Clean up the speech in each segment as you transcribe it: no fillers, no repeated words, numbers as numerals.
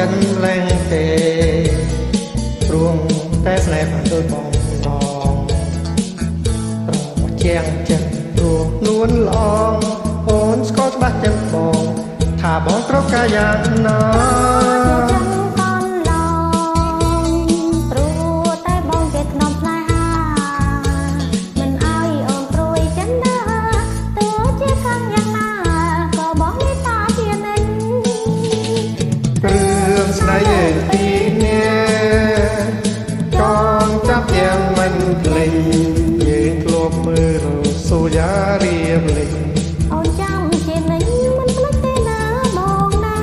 ចិនលែងទេព្រោះតែស្នេហ៍បានដូចបងឡងប្រជាងចិត្តព្រោះនួនឡងអូនស្គាល់ច្បាស់ចិត្តបងថាបងត្រូវការយ៉ាងណាស្នេហ៍ទីនេះចងចាប់យ៉ាងមិនភ្លេចយើងធ្លាប់មើលសូយ៉ារៀបលេងអូនចាំជានិញមិនភ្លេចទេណាបងណា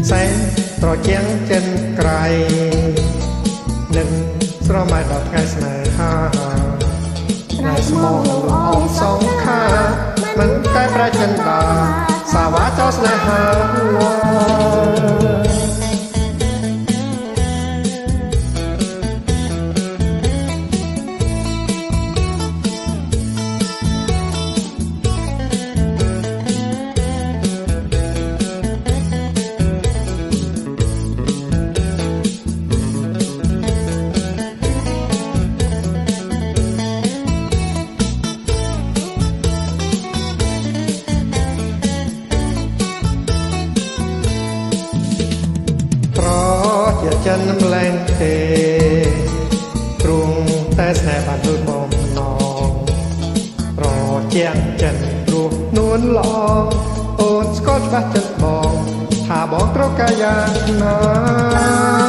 សែនត្រជាងចិនក្រៃនឹងស្រមៃដល់ថ្ងៃស្នេហាស្នេហ៍ស្មោះលោកអងសងខាមិនតែប្រចិនតាសាវ៉ាចោស្នេហាជាចិនម្លែងទេទ្រង់តែស្នេហ៍បានដូចបងណងប្រជាងចិនព្រោះនួនឡងអូនស្គាល់ច្បាស់ចិត្តបងថាបងត្រូវការយ៉ាងណា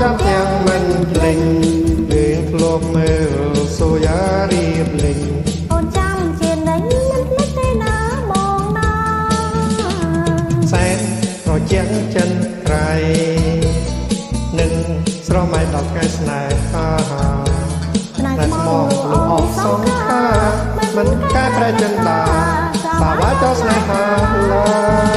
ចាប់យ៉ាងមិនភ្លេចយើងធ្លាប់មើលសូយ៉ារៀបលេងអូនចាំជានិញមិនភ្លេចទេណាបងណាសែនប្រជាងចិនក្រៃនឹងស្រមៃដល់ថ្ងៃស្នេហាតែស្មោះលោកអងសងខាមិនកែប្រែចិនតាសាវ៉ាចោស្នេហាឡើយ